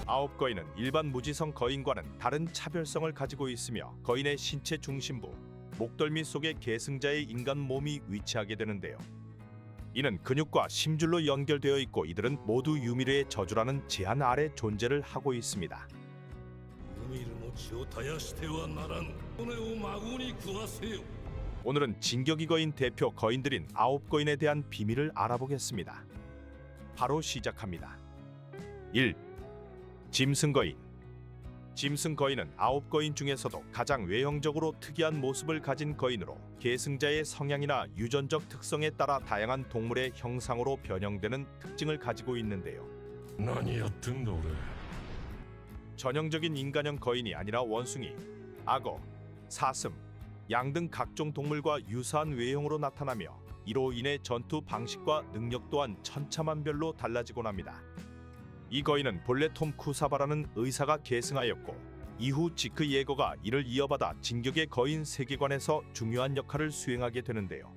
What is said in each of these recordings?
아홉 거인은 일반 무지성 거인과는 다른 차별성을 가지고 있으며 거인의 신체 중심부, 목덜미 속에 계승자의 인간 몸이 위치하게 되는데요. 이는 근육과 심줄로 연결되어 있고 이들은 모두 유미르의 저주라는 제한 아래 존재를 하고 있습니다. 오늘은 진격이 거인 대표 거인들인 아홉 거인에 대한 비밀을 알아보겠습니다. 바로 시작합니다. 1. 짐승거인. 짐승거인은 아홉 거인 중에서도 가장 외형적으로 특이한 모습을 가진 거인으로 계승자의 성향이나 유전적 특성에 따라 다양한 동물의 형상으로 변형되는 특징을 가지고 있는데요. 전형적인 인간형 거인이 아니라 원숭이, 악어, 사슴, 양 등 각종 동물과 유사한 외형으로 나타나며 이로 인해 전투 방식과 능력 또한 천차만별로 달라지곤 합니다. 이 거인은 본래 톰 쿠사바라는 의사가 계승하였고 이후 지크 예거가 이를 이어받아 진격의 거인 세계관에서 중요한 역할을 수행하게 되는데요.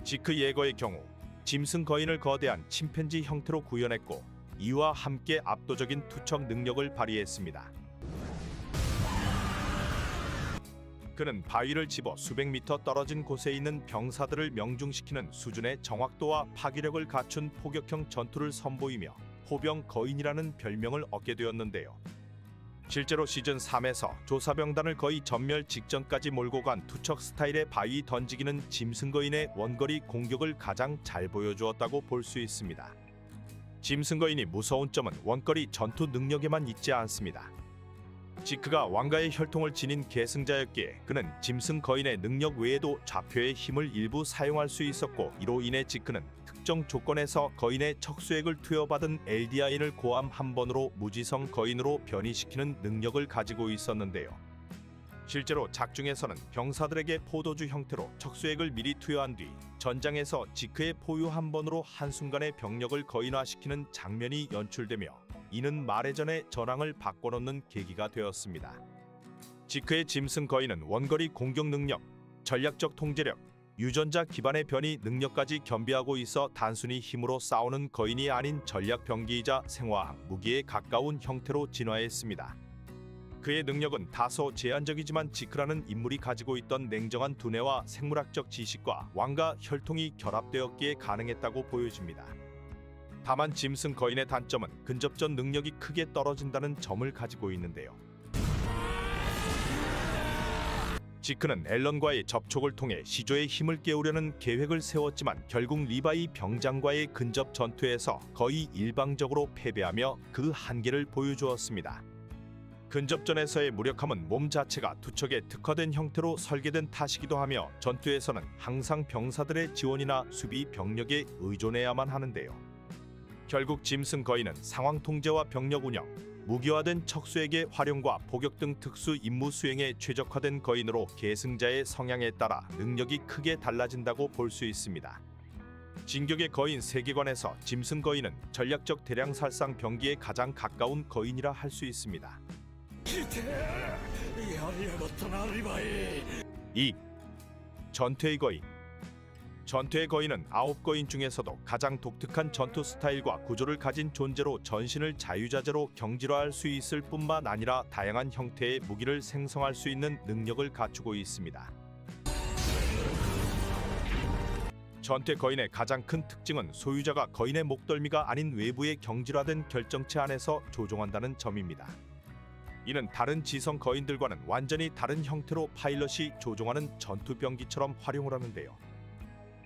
지크 예거의 경우 짐승 거인을 거대한 침팬지 형태로 구현했고 이와 함께 압도적인 투척 능력을 발휘했습니다. 그는 바위를 집어 수백 미터 떨어진 곳에 있는 병사들을 명중시키는 수준의 정확도와 파괴력을 갖춘 포격형 전투를 선보이며 호병 거인이라는 별명을 얻게 되었는데요. 실제로 시즌 3에서 조사병단을 거의 전멸 직전까지 몰고 간 투척 스타일의 바위 던지기는 짐승 거인의 원거리 공격을 가장 잘 보여주었다고 볼 수 있습니다. 짐승 거인이 무서운 점은 원거리 전투 능력에만 있지 않습니다. 지크가 왕가의 혈통을 지닌 계승자였기에 그는 짐승 거인의 능력 외에도 좌표의 힘을 일부 사용할 수 있었고 이로 인해 지크는 특정 조건에서 거인의 척수액을 투여받은 LDI를 고함 한 번으로 무지성 거인으로 변이시키는 능력을 가지고 있었는데요. 실제로 작중에서는 병사들에게 포도주 형태로 척수액을 미리 투여한 뒤 전장에서 지크의 포유 한 번으로 한순간에 병력을 거인화시키는 장면이 연출되며 이는 말해전의 전황을 바꿔놓는 계기가 되었습니다. 지크의 짐승 거인은 원거리 공격 능력, 전략적 통제력, 유전자 기반의 변이 능력까지 겸비하고 있어 단순히 힘으로 싸우는 거인이 아닌 전략 병기이자 생화학 무기에 가까운 형태로 진화했습니다. 그의 능력은 다소 제한적이지만 지크라는 인물이 가지고 있던 냉정한 두뇌와 생물학적 지식과 왕가 혈통이 결합되었기에 가능했다고 보여집니다. 다만 짐승 거인의 단점은 근접전 능력이 크게 떨어진다는 점을 가지고 있는데요. 지크는 앨런과의 접촉을 통해 시조의 힘을 깨우려는 계획을 세웠지만 결국 리바이 병장과의 근접 전투에서 거의 일방적으로 패배하며 그 한계를 보여주었습니다. 근접전에서의 무력함은 몸 자체가 투척에 특화된 형태로 설계된 탓이기도 하며 전투에서는 항상 병사들의 지원이나 수비 병력에 의존해야만 하는데요. 결국 짐승 거인은 상황 통제와 병력 운영, 무기화된 척수액의 활용과 포격 등 특수 임무 수행에 최적화된 거인으로 계승자의 성향에 따라 능력이 크게 달라진다고 볼 수 있습니다. 진격의 거인 세계관에서 짐승 거인은 전략적 대량 살상 병기에 가장 가까운 거인이라 할 수 있습니다. 2. 전투의 거인. 전투의 거인은 아홉 거인 중에서도 가장 독특한 전투 스타일과 구조를 가진 존재로 전신을 자유자재로 경질화할 수 있을 뿐만 아니라 다양한 형태의 무기를 생성할 수 있는 능력을 갖추고 있습니다. 전투의 거인의 가장 큰 특징은 소유자가 거인의 목덜미가 아닌 외부의 경질화된 결정체 안에서 조종한다는 점입니다. 이는 다른 지성 거인들과는 완전히 다른 형태로 파일럿이 조종하는 전투 병기처럼 활용을 하는데요.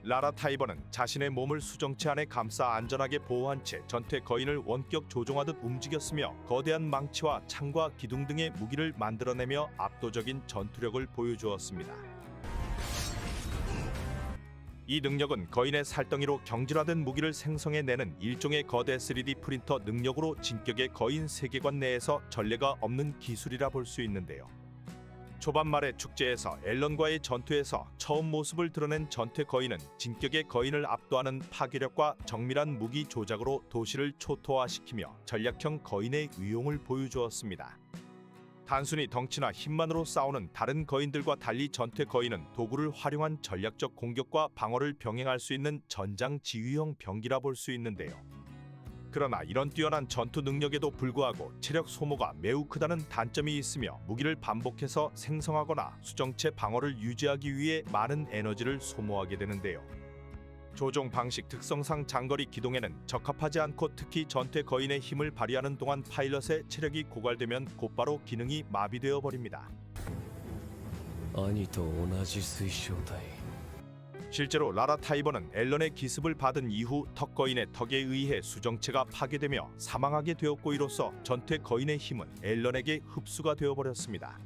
라라 타이버는 자신의 몸을 수정체 안에 감싸 안전하게 보호한 채 전투의 거인을 원격 조종하듯 움직였으며 거대한 망치와 창과 기둥 등의 무기를 만들어내며 압도적인 전투력을 보여주었습니다. 이 능력은 거인의 살덩이로 경질화된 무기를 생성해내는 일종의 거대 3D 프린터 능력으로 진격의 거인 세계관 내에서 전례가 없는 기술이라 볼 수 있는데요. 초반 말의 축제에서 앨런과의 전투에서 처음 모습을 드러낸 전투의 거인은 진격의 거인을 압도하는 파괴력과 정밀한 무기 조작으로 도시를 초토화시키며 전략형 거인의 위용을 보여주었습니다. 단순히 덩치나 힘만으로 싸우는 다른 거인들과 달리 전투의 거인은 도구를 활용한 전략적 공격과 방어를 병행할 수 있는 전장 지휘형 병기라 볼 수 있는데요. 그러나 이런 뛰어난 전투 능력에도 불구하고 체력 소모가 매우 크다는 단점이 있으며 무기를 반복해서 생성하거나 수정체 방어를 유지하기 위해 많은 에너지를 소모하게 되는데요. 조종 방식 특성상 장거리 기동에는 적합하지 않고 특히 전투의 거인의 힘을 발휘하는 동안 파일럿의 체력이 고갈되면 곧바로 기능이 마비되어 버립니다. 兄と同じ水晶体 실제로 라라 타이버는 앨런의 기습을 받은 이후 턱 거인의 턱에 의해 수정체가 파괴되며 사망하게 되었고 이로써 전투의 거인의 힘은 앨런에게 흡수가 되어버렸습니다.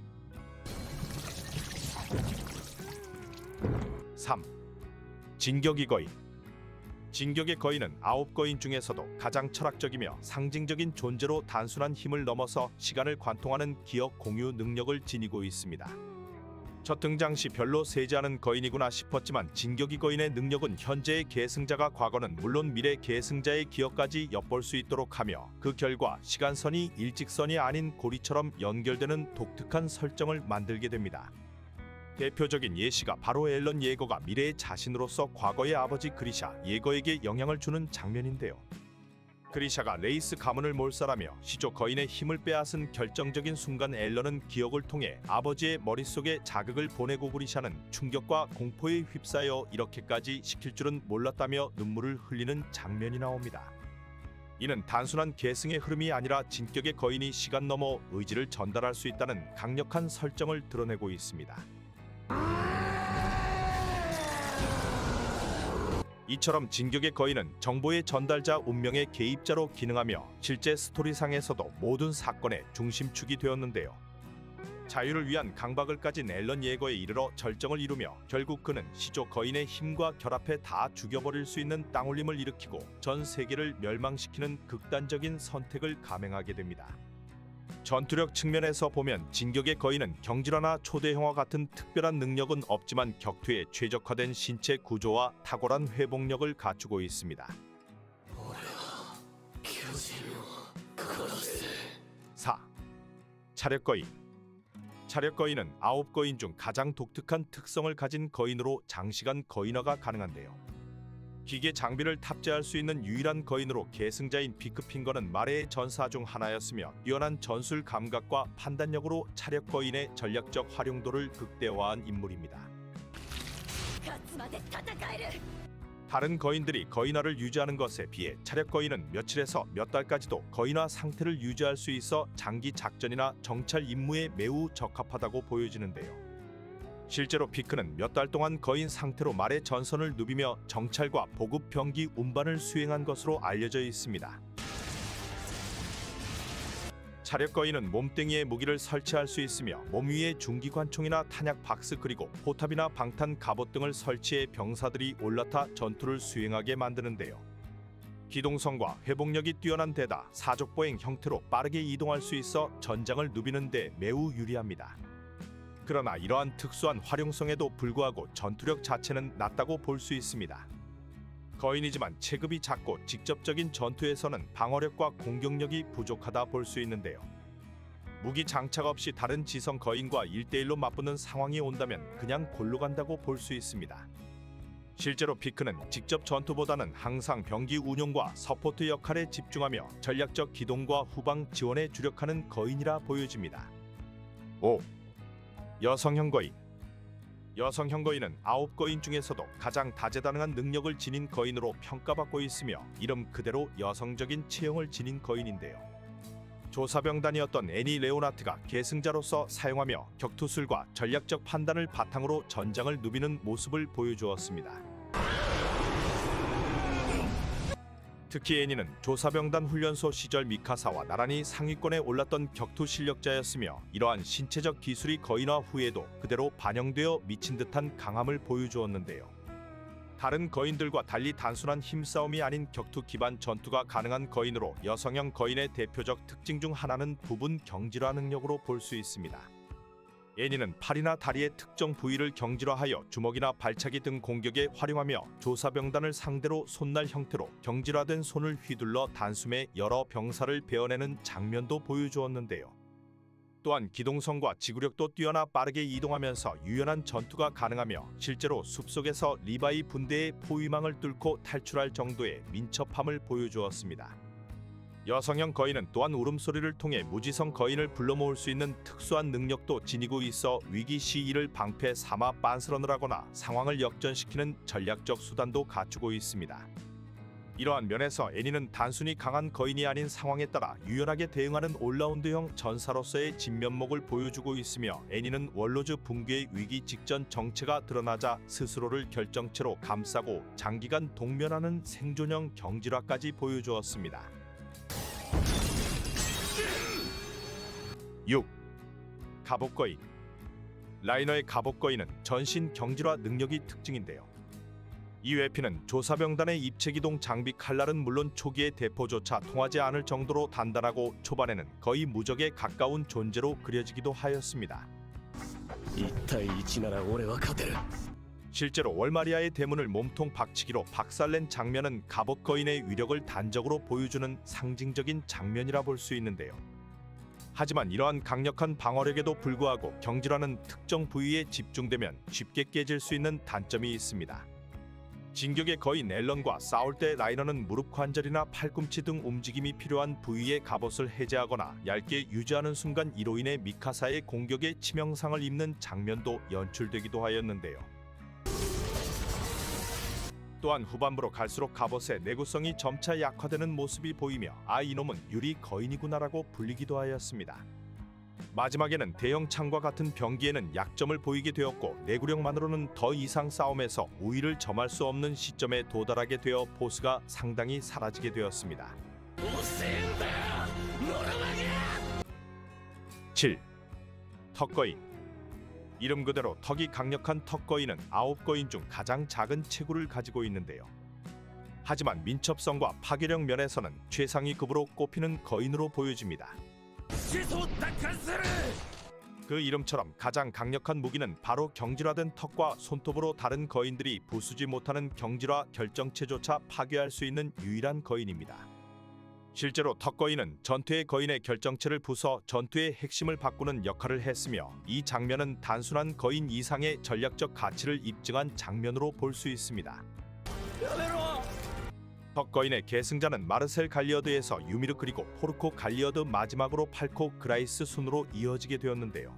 3. 진격의 거인. 진격의 거인은 9거인 중에서도 가장 철학적이며 상징적인 존재로 단순한 힘을 넘어서 시간을 관통하는 기억 공유 능력을 지니고 있습니다. 첫 등장 시 별로 세지 않은 거인이구나 싶었지만 진격의 거인의 능력은 현재의 계승자가 과거는 물론 미래 계승자의 기억까지 엿볼 수 있도록 하며 그 결과 시간선이 일직선이 아닌 고리처럼 연결되는 독특한 설정을 만들게 됩니다. 대표적인 예시가 바로 앨런 예거가 미래의 자신으로서 과거의 아버지 그리샤 예거에게 영향을 주는 장면인데요. 그리샤가 레이스 가문을 몰살하며 시조 거인의 힘을 빼앗은 결정적인 순간 앨런은 기억을 통해 아버지의 머릿속에 자극을 보내고 그리샤는 충격과 공포에 휩싸여 이렇게까지 시킬 줄은 몰랐다며 눈물을 흘리는 장면이 나옵니다. 이는 단순한 계승의 흐름이 아니라 진격의 거인이 시간 넘어 의지를 전달할 수 있다는 강력한 설정을 드러내고 있습니다. 이처럼 진격의 거인은 정보의 전달자 운명의 개입자로 기능하며 실제 스토리상에서도 모든 사건의 중심축이 되었는데요. 자유를 위한 강박을 가진 앨런 예거에 이르러 절정을 이루며 결국 그는 시조 거인의 힘과 결합해 다 죽여버릴 수 있는 땅울림을 일으키고 전 세계를 멸망시키는 극단적인 선택을 감행하게 됩니다. 전투력 측면에서 보면 진격의 거인은 경질화나 초대형화 같은 특별한 능력은 없지만 격투에 최적화된 신체 구조와 탁월한 회복력을 갖추고 있습니다. 4. 차력 거인. 차력 거인은 9거인 중 가장 독특한 특성을 가진 거인으로 장시간 거인화가 가능한데요. 기계 장비를 탑재할 수 있는 유일한 거인으로 계승자인 비크핑거는 마레의 전사 중 하나였으며 뛰어난 전술 감각과 판단력으로 차력 거인의 전략적 활용도를 극대화한 인물입니다. 다른 거인들이 거인화를 유지하는 것에 비해 차력 거인은 며칠에서 몇 달까지도 거인화 상태를 유지할 수 있어 장기 작전이나 정찰 임무에 매우 적합하다고 보여지는데요. 실제로 피크는 몇 달 동안 거인 상태로 말의 전선을 누비며 정찰과 보급 병기 운반을 수행한 것으로 알려져 있습니다. 차력 거인은 몸뚱이에 무기를 설치할 수 있으며 몸 위에 중기 관총이나 탄약 박스 그리고 포탑이나 방탄 갑옷 등을 설치해 병사들이 올라타 전투를 수행하게 만드는데요. 기동성과 회복력이 뛰어난 데다 사족보행 형태로 빠르게 이동할 수 있어 전장을 누비는 데 매우 유리합니다. 그러나 이러한 특수한 활용성에도 불구하고 전투력 자체는 낮다고 볼 수 있습니다. 거인이지만 체급이 작고 직접적인 전투에서는 방어력과 공격력이 부족하다 볼 수 있는데요. 무기 장착 없이 다른 지성 거인과 1대1로 맞붙는 상황이 온다면 그냥 골로 간다고 볼 수 있습니다. 실제로 피크는 직접 전투보다는 항상 병기 운용과 서포트 역할에 집중하며 전략적 기동과 후방 지원에 주력하는 거인이라 보여집니다. 5. 여성형 거인. 여성형 거인은 9거인 중에서도 가장 다재다능한 능력을 지닌 거인으로 평가받고 있으며 이름 그대로 여성적인 체형을 지닌 거인인데요. 조사병단이었던 애니 레오나트가 계승자로서 사용하며 격투술과 전략적 판단을 바탕으로 전장을 누비는 모습을 보여주었습니다. 특히 애니는 조사병단 훈련소 시절 미카사와 나란히 상위권에 올랐던 격투 실력자였으며 이러한 신체적 기술이 거인화 후에도 그대로 반영되어 미친 듯한 강함을 보여주었는데요. 다른 거인들과 달리 단순한 힘싸움이 아닌 격투 기반 전투가 가능한 거인으로 여성형 거인의 대표적 특징 중 하나는 부분 경질화 능력으로 볼 수 있습니다. 애니는 팔이나 다리의 특정 부위를 경질화하여 주먹이나 발차기 등 공격에 활용하며 조사병단을 상대로 손날 형태로 경질화된 손을 휘둘러 단숨에 여러 병사를 베어내는 장면도 보여주었는데요. 또한 기동성과 지구력도 뛰어나 빠르게 이동하면서 유연한 전투가 가능하며 실제로 숲속에서 리바이 분대의 포위망을 뚫고 탈출할 정도의 민첩함을 보여주었습니다. 여성형 거인은 또한 울음소리를 통해 무지성 거인을 불러 모을 수 있는 특수한 능력도 지니고 있어 위기 시 이를 방패 삼아 빤스런을 하거나 상황을 역전시키는 전략적 수단도 갖추고 있습니다. 이러한 면에서 애니는 단순히 강한 거인이 아닌 상황에 따라 유연하게 대응하는 올라운드형 전사로서의 진면목을 보여주고 있으며, 애니는 월로즈 붕괴의 위기 직전 정체가 드러나자 스스로를 결정체로 감싸고 장기간 동면하는 생존형 경질화까지 보여주었습니다. 6. 갑옷거인. 라이너의 갑옷거인은 전신 경질화 능력이 특징인데요. 이 외피는 조사병단의 입체기동 장비 칼날은 물론 초기의 대포조차 통하지 않을 정도로 단단하고 초반에는 거의 무적에 가까운 존재로 그려지기도 하였습니다. 1対1なら俺は勝てる。 실제로 월마리아의 대문을 몸통 박치기로 박살낸 장면은 갑옷거인의 위력을 단적으로 보여주는 상징적인 장면이라 볼 수 있는데요. 하지만 이러한 강력한 방어력에도 불구하고 경질화는 특정 부위에 집중되면 쉽게 깨질 수 있는 단점이 있습니다. 진격의 거인 앨런과 싸울 때 라이너는 무릎 관절이나 팔꿈치 등 움직임이 필요한 부위의 갑옷을 해제하거나 얇게 유지하는 순간 이로 인해 미카사의 공격에 치명상을 입는 장면도 연출되기도 하였는데요. 또한 후반부로 갈수록 갑옷의 내구성이 점차 약화되는 모습이 보이며 이놈은 유리 거인이구나라고 불리기도 하였습니다. 마지막에는 대형 창과 같은 병기에는 약점을 보이게 되었고, 내구력만으로는 더 이상 싸움에서 우위를 점할 수 없는 시점에 도달하게 되어 보스가 상당히 사라지게 되었습니다. 7. 턱거인. 이름 그대로 턱이 강력한 턱거인은 9거인 중 가장 작은 체구를 가지고 있는데요. 하지만 민첩성과 파괴력 면에서는 최상위급으로 꼽히는 거인으로 보여집니다. 그 이름처럼 가장 강력한 무기는 바로 경질화된 턱과 손톱으로 다른 거인들이 부수지 못하는 경질화 결정체조차 파괴할 수 있는 유일한 거인입니다. 실제로 턱거인은 전투의 거인의 결정체를 부숴 전투의 핵심을 바꾸는 역할을 했으며, 이 장면은 단순한 거인 이상의 전략적 가치를 입증한 장면으로 볼 수 있습니다. 턱거인의 계승자는 마르셀 갈리어드에서 유미르 그리고 포르코 갈리어드 마지막으로 팔코 그라이스 순으로 이어지게 되었는데요.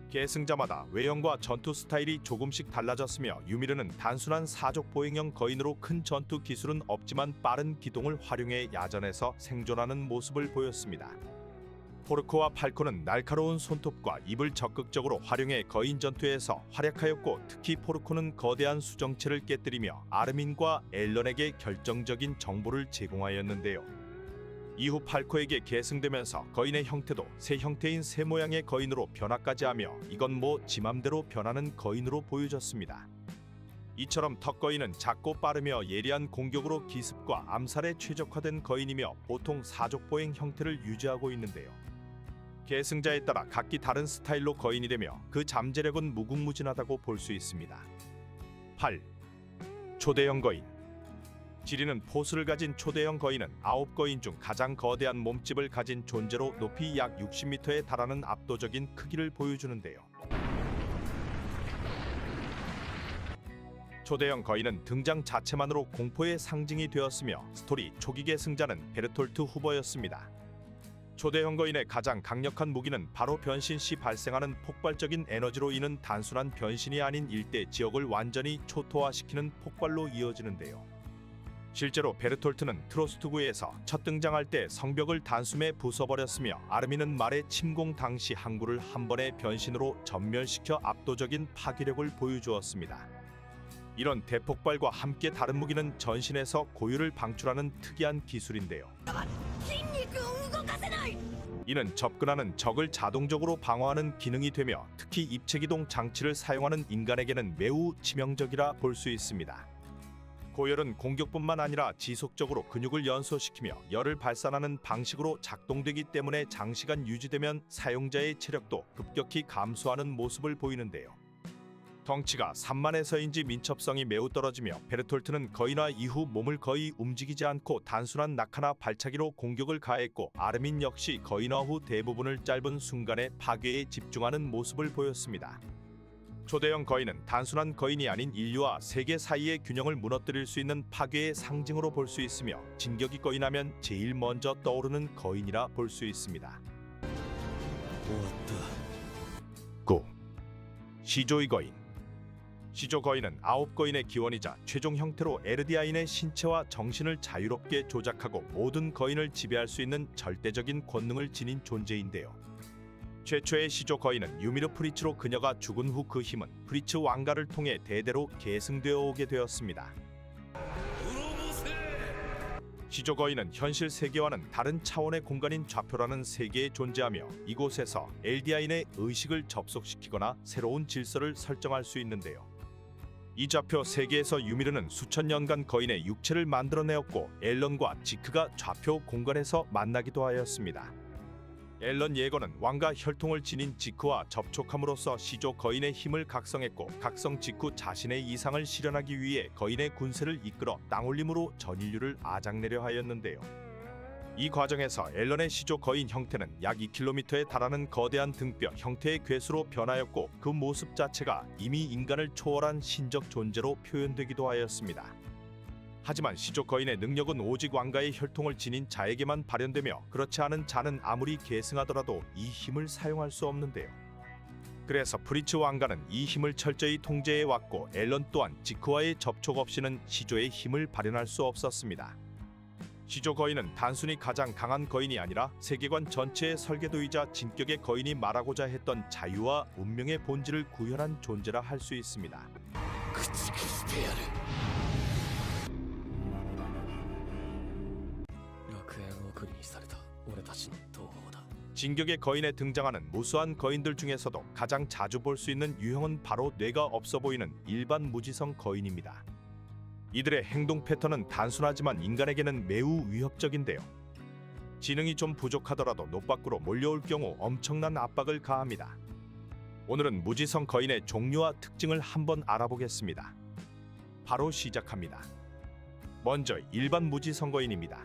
계승자마다 외형과 전투 스타일이 조금씩 달라졌으며, 유미르는 단순한 사족 보행형 거인으로 큰 전투 기술은 없지만 빠른 기동을 활용해 야전에서 생존하는 모습을 보였습니다. 포르코와 팔코는 날카로운 손톱과 입을 적극적으로 활용해 거인 전투에서 활약하였고, 특히 포르코는 거대한 수정체를 깨뜨리며 아르민과 앨런에게 결정적인 정보를 제공하였는데요. 이후 팔코에게 계승되면서 거인의 형태도 새 형태인 새 모양의 거인으로 변화까지 하며, 이건 뭐 지맘대로 변하는 거인으로 보여졌습니다. 이처럼 턱거인은 작고 빠르며 예리한 공격으로 기습과 암살에 최적화된 거인이며, 보통 사족보행 형태를 유지하고 있는데요. 계승자에 따라 각기 다른 스타일로 거인이 되며 그 잠재력은 무궁무진하다고 볼 수 있습니다. 8. 초대형 거인. 지리는 포스를 가진 초대형 거인은 9거인 중 가장 거대한 몸집을 가진 존재로 높이 약 60m에 달하는 압도적인 크기를 보여주는데요. 초대형 거인은 등장 자체만으로 공포의 상징이 되었으며, 스토리 초기 계승자는 베르톨트 후보였습니다. 초대형 거인의 가장 강력한 무기는 바로 변신 시 발생하는 폭발적인 에너지로 인한 단순한 변신이 아닌 일대 지역을 완전히 초토화시키는 폭발로 이어지는데요. 실제로 베르톨트는 트로스트구에서 첫 등장할 때 성벽을 단숨에 부숴버렸으며, 아르민은 말의 침공 당시 항구를 한 번의 변신으로 전멸시켜 압도적인 파괴력을 보여주었습니다. 이런 대폭발과 함께 다른 무기는 전신에서 고유를 방출하는 특이한 기술인데요. 이는 접근하는 적을 자동적으로 방어하는 기능이 되며, 특히 입체기동 장치를 사용하는 인간에게는 매우 치명적이라 볼 수 있습니다. 고열은 공격뿐만 아니라 지속적으로 근육을 연소시키며 열을 발산하는 방식으로 작동되기 때문에 장시간 유지되면 사용자의 체력도 급격히 감소하는 모습을 보이는데요. 덩치가 산만해서인지 민첩성이 매우 떨어지며, 베르톨트는 거인화 이후 몸을 거의 움직이지 않고 단순한 낙하나 발차기로 공격을 가했고, 아르민 역시 거인화 후 대부분을 짧은 순간의 파괴에 집중하는 모습을 보였습니다. 초대형 거인은 단순한 거인이 아닌 인류와 세계 사이의 균형을 무너뜨릴 수 있는 파괴의 상징으로 볼 수 있으며, 진격이 거인하면 제일 먼저 떠오르는 거인이라 볼 수 있습니다. 終わった 9. 시조의 거인. 시조 거인은 9거인의 기원이자 최종 형태로 에르디아인의 신체와 정신을 자유롭게 조작하고 모든 거인을 지배할 수 있는 절대적인 권능을 지닌 존재인데요. 최초의 시조 거인은 유미르 프리츠로 그녀가 죽은 후 그 힘은 프리츠 왕가를 통해 대대로 계승되어 오게 되었습니다. 시조 거인은 현실 세계와는 다른 차원의 공간인 좌표라는 세계에 존재하며, 이곳에서 엘디아인의 의식을 접속시키거나 새로운 질서를 설정할 수 있는데요. 이 좌표 세계에서 유미르는 수천 년간 거인의 육체를 만들어내었고, 앨런과 지크가 좌표 공간에서 만나기도 하였습니다. 앨런 예거는 왕가 혈통을 지닌 지크와 접촉함으로써 시조 거인의 힘을 각성했고, 각성 직후 자신의 이상을 실현하기 위해 거인의 군세를 이끌어 땅올림으로 전 인류를 아작내려 하였는데요. 이 과정에서 앨런의 시조 거인 형태는 약 2km에 달하는 거대한 등뼈 형태의 괴수로 변하였고, 그 모습 자체가 이미 인간을 초월한 신적 존재로 표현되기도 하였습니다. 하지만 시조 거인의 능력은 오직 왕가의 혈통을 지닌 자에게만 발현되며, 그렇지 않은 자는 아무리 계승하더라도 이 힘을 사용할 수 없는데요. 그래서 프리츠 왕가는 이 힘을 철저히 통제해 왔고, 앨런 또한 지크와의 접촉 없이는 시조의 힘을 발현할 수 없었습니다. 시조 거인은 단순히 가장 강한 거인이 아니라 세계관 전체의 설계도이자 진격의 거인이 말하고자 했던 자유와 운명의 본질을 구현한 존재라 할 수 있습니다. 駆逐してやる楽園送りにされた俺たちの同胞だ 진격의 거인에 등장하는 무수한 거인들 중에서도 가장 자주 볼 수 있는 유형은 바로 뇌가 없어 보이는 일반 무지성 거인입니다. 이들의 행동 패턴은 단순하지만 인간에게는 매우 위협적인데요. 지능이 좀 부족하더라도 노 밖으로 몰려올 경우 엄청난 압박을 가합니다. 오늘은 무지성 거인의 종류와 특징을 한번 알아보겠습니다. 바로 시작합니다. 먼저 일반 무지성 거인입니다.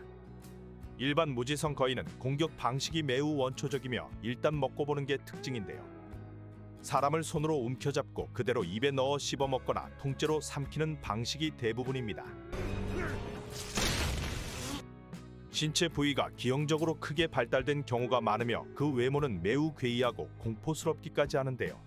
일반 무지성 거인은 공격 방식이 매우 원초적이며 일단 먹고 보는 게 특징인데요. 사람을 손으로 움켜잡고 그대로 입에 넣어 씹어먹거나 통째로 삼키는 방식이 대부분입니다. 신체 부위가 기형적으로 크게 발달된 경우가 많으며, 그 외모는 매우 괴이하고 공포스럽기까지 하는데요.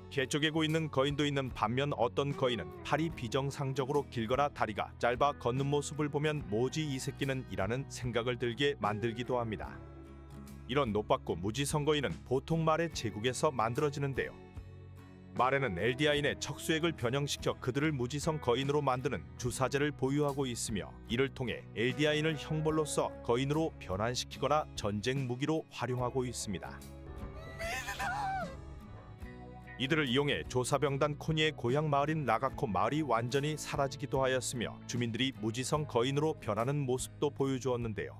개 쪼개고 있는 거인도 있는 반면, 어떤 거인은 팔이 비정상적으로 길거나 다리가 짧아 걷는 모습을 보면 뭐지 이 새끼는 이라는 생각을 들게 만들기도 합니다. 이런 노빠꾸 무지성 거인은 보통 말의 제국에서 만들어지는데요. 말에는 엘디아인의 척수액을 변형시켜 그들을 무지성 거인으로 만드는 주사제를 보유하고 있으며, 이를 통해 엘디아인을 형벌로서 거인으로 변환시키거나 전쟁 무기로 활용하고 있습니다. 이들을 이용해 조사병단 코니의 고향 마을인 라가코 마을이 완전히 사라지기도 하였으며, 주민들이 무지성 거인으로 변하는 모습도 보여주었는데요.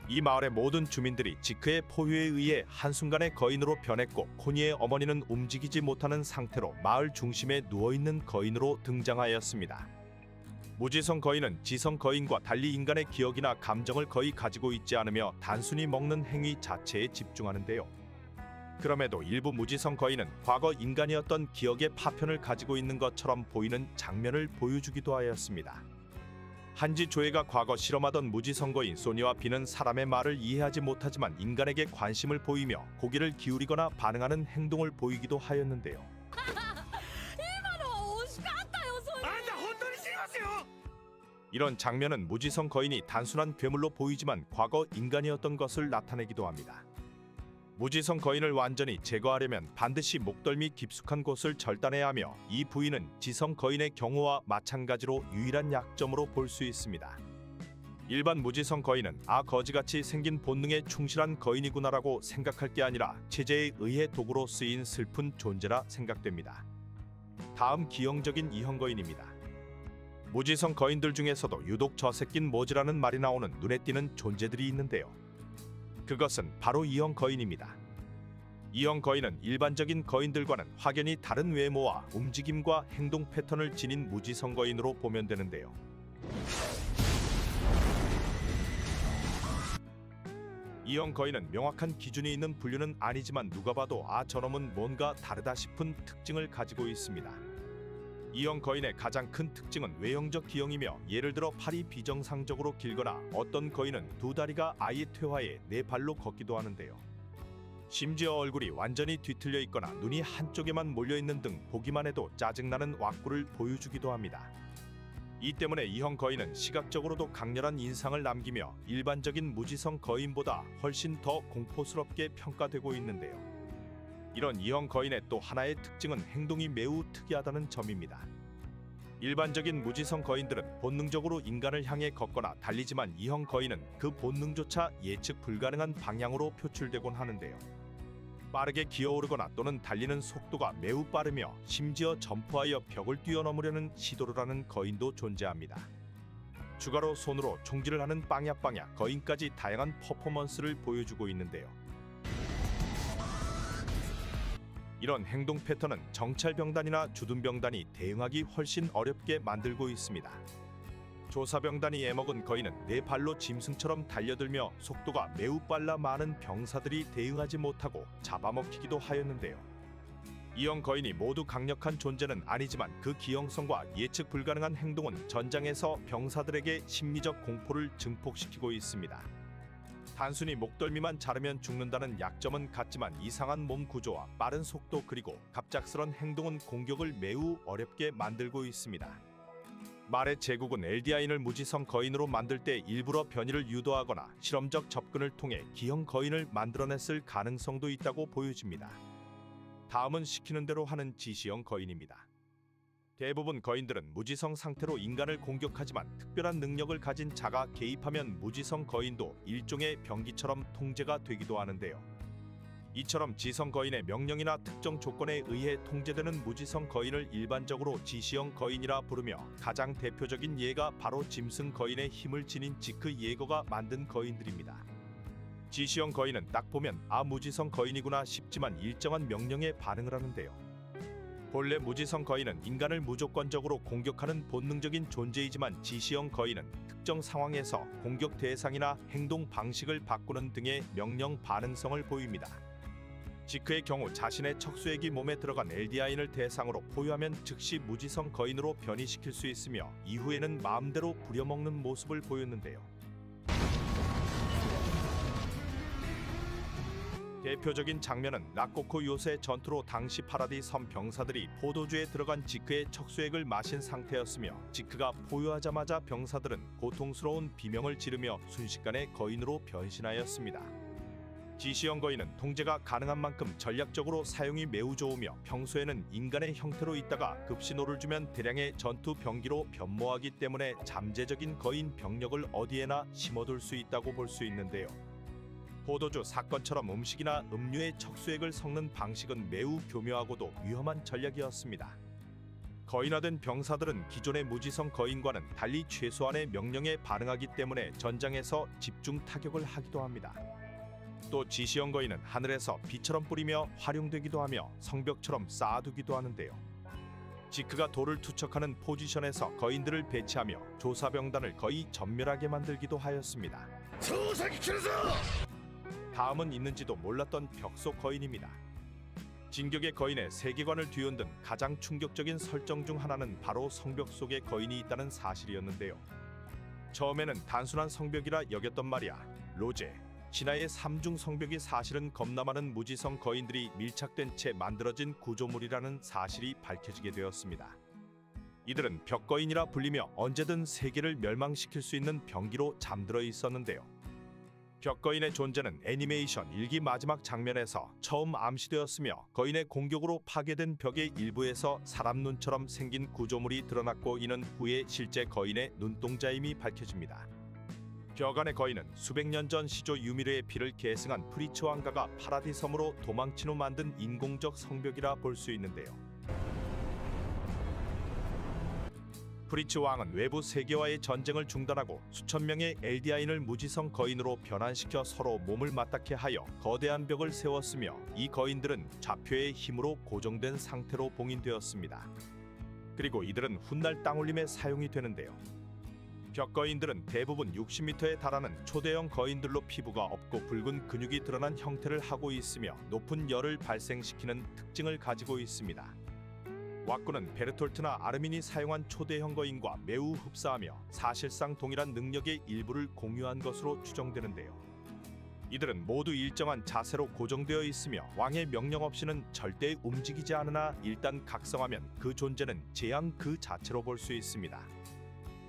이 마을의 모든 주민들이 지크의 포효에 의해 한순간에 거인으로 변했고, 코니의 어머니는 움직이지 못하는 상태로 마을 중심에 누워있는 거인으로 등장하였습니다. 무지성 거인은 지성 거인과 달리 인간의 기억이나 감정을 거의 가지고 있지 않으며 단순히 먹는 행위 자체에 집중하는데요. 그럼에도 일부 무지성 거인은 과거 인간이었던 기억의 파편을 가지고 있는 것처럼 보이는 장면을 보여주기도 하였습니다. 한지 조에가 과거 실험하던 무지성 거인 소니와 비는 사람의 말을 이해하지 못하지만 인간에게 관심을 보이며 고개를 기울이거나 반응하는 행동을 보이기도 하였는데요. 이런 장면은 무지성 거인이 단순한 괴물로 보이지만 과거 인간이었던 것을 나타내기도 합니다. 무지성 거인을 완전히 제거하려면 반드시 목덜미 깊숙한 곳을 절단해야 하며, 이 부위는 지성 거인의 경우와 마찬가지로 유일한 약점으로 볼 수 있습니다. 일반 무지성 거인은 거지같이 생긴 본능에 충실한 거인이구나라고 생각할 게 아니라 체제에 의해 도구로 쓰인 슬픈 존재라 생각됩니다. 다음 기형적인 이형 거인입니다. 무지성 거인들 중에서도 유독 저 새낀 뭐지라는 말이 나오는 눈에 띄는 존재들이 있는데요. 그것은 바로 이형 거인입니다. 이형 거인은 일반적인 거인들과는 확연히 다른 외모와 움직임과 행동 패턴을 지닌 무지성 거인으로 보면 되는데요. 이형 거인은 명확한 기준이 있는 분류는 아니지만 누가 봐도 저놈은 뭔가 다르다 싶은 특징을 가지고 있습니다. 이형 거인의 가장 큰 특징은 외형적 기형이며 예를 들어 팔이 비정상적으로 길거나 어떤 거인은 두 다리가 아예 퇴화해 네 발로 걷기도 하는데요. 심지어 얼굴이 완전히 뒤틀려 있거나 눈이 한쪽에만 몰려 있는 등 보기만 해도 짜증나는 왁구를 보여주기도 합니다. 이 때문에 이형 거인은 시각적으로도 강렬한 인상을 남기며 일반적인 무지성 거인보다 훨씬 더 공포스럽게 평가되고 있는데요. 이런 이형 거인의 또 하나의 특징은 행동이 매우 특이하다는 점입니다. 일반적인 무지성 거인들은 본능적으로 인간을 향해 걷거나 달리지만 이형 거인은 그 본능조차 예측 불가능한 방향으로 표출되곤 하는데요. 빠르게 기어오르거나 또는 달리는 속도가 매우 빠르며 심지어 점프하여 벽을 뛰어넘으려는 시도를 하는 거인도 존재합니다. 추가로 손으로 총질을 하는 빵야빵야 거인까지 다양한 퍼포먼스를 보여주고 있는데요. 이런 행동 패턴은 정찰병단이나 주둔병단이 대응하기 훨씬 어렵게 만들고 있습니다. 조사병단이 애먹은 거인은 네 발로 짐승처럼 달려들며 속도가 매우 빨라 많은 병사들이 대응하지 못하고 잡아먹히기도 하였는데요. 이형 거인이 모두 강력한 존재는 아니지만 그 기형성과 예측 불가능한 행동은 전장에서 병사들에게 심리적 공포를 증폭시키고 있습니다. 단순히 목덜미만 자르면 죽는다는 약점은 같지만 이상한 몸 구조와 빠른 속도 그리고 갑작스런 행동은 공격을 매우 어렵게 만들고 있습니다. 말의 제국은 엘디아인을 무지성 거인으로 만들 때 일부러 변이를 유도하거나 실험적 접근을 통해 기형 거인을 만들어냈을 가능성도 있다고 보여집니다. 다음은 시키는 대로 하는 지시형 거인입니다. 대부분 거인들은 무지성 상태로 인간을 공격하지만 특별한 능력을 가진 자가 개입하면 무지성 거인도 일종의 병기처럼 통제가 되기도 하는데요. 이처럼 지성 거인의 명령이나 특정 조건에 의해 통제되는 무지성 거인을 일반적으로 지시형 거인이라 부르며 가장 대표적인 예가 바로 짐승 거인의 힘을 지닌 지크 예거가 만든 거인들입니다. 지시형 거인은 딱 보면 무지성 거인이구나 싶지만 일정한 명령에 반응을 하는데요. 본래 무지성 거인은 인간을 무조건적으로 공격하는 본능적인 존재이지만 지시형 거인은 특정 상황에서 공격 대상이나 행동 방식을 바꾸는 등의 명령 반응성을 보입니다. 지크의 경우 자신의 척수액이 몸에 들어간 엘디아인을 대상으로 포효하면 즉시 무지성 거인으로 변이시킬 수 있으며 이후에는 마음대로 부려먹는 모습을 보였는데요. 대표적인 장면은 라코코 요새 전투로 당시 파라디 섬 병사들이 포도주에 들어간 지크의 척수액을 마신 상태였으며 지크가 포효하자마자 병사들은 고통스러운 비명을 지르며 순식간에 거인으로 변신하였습니다. 지시형 거인은 통제가 가능한 만큼 전략적으로 사용이 매우 좋으며 평소에는 인간의 형태로 있다가 급신호를 주면 대량의 전투 병기로 변모하기 때문에 잠재적인 거인 병력을 어디에나 심어둘 수 있다고 볼 수 있는데요. 포도주 사건처럼 음식이나 음료의 척수액을 섞는 방식은 매우 교묘하고도 위험한 전략이었습니다. 거인화된 병사들은 기존의 무지성 거인과는 달리 최소한의 명령에 반응하기 때문에 전장에서 집중 타격을 하기도 합니다. 또 지시형 거인은 하늘에서 비처럼 뿌리며 활용되기도 하며 성벽처럼 쌓아두기도 하는데요. 지크가 돌을 투척하는 포지션에서 거인들을 배치하며 조사병단을 거의 전멸하게 만들기도 하였습니다. 다음은 있는지도 몰랐던 벽속 거인입니다. 진격의 거인의 세계관을 뒤흔든 가장 충격적인 설정 중 하나는 바로 성벽 속에 거인이 있다는 사실이었는데요. 처음에는 단순한 성벽이라 여겼던 말이야. 로제, 신화의 3중 성벽이 사실은 겁나 많은 무지성 거인들이 밀착된 채 만들어진 구조물이라는 사실이 밝혀지게 되었습니다. 이들은 벽거인이라 불리며 언제든 세계를 멸망시킬 수 있는 병기로 잠들어 있었는데요. 벽거인의 존재는 애니메이션 1기 마지막 장면에서 처음 암시되었으며 거인의 공격으로 파괴된 벽의 일부에서 사람 눈처럼 생긴 구조물이 드러났고 이는 후에 실제 거인의 눈동자임이 밝혀집니다. 벽 안의 거인은 수백 년 전 시조 유미르의 피를 계승한 프리츠 왕가가 파라디 섬으로 도망친 후 만든 인공적 성벽이라 볼 수 있는데요. 프리츠 왕은 외부 세계와의 전쟁을 중단하고 수천 명의 엘디아인을 무지성 거인으로 변환시켜 서로 몸을 맞닿게 하여 거대한 벽을 세웠으며 이 거인들은 좌표의 힘으로 고정된 상태로 봉인되었습니다. 그리고 이들은 훗날 땅올림에 사용이 되는데요. 벽거인들은 대부분 60m에 달하는 초대형 거인들로 피부가 없고 붉은 근육이 드러난 형태를 하고 있으며 높은 열을 발생시키는 특징을 가지고 있습니다. 왁구는 베르톨트나 아르민이 사용한 초대형 거인과 매우 흡사하며 사실상 동일한 능력의 일부를 공유한 것으로 추정되는데요. 이들은 모두 일정한 자세로 고정되어 있으며 왕의 명령 없이는 절대 움직이지 않으나 일단 각성하면 그 존재는 재앙 그 자체로 볼 수 있습니다.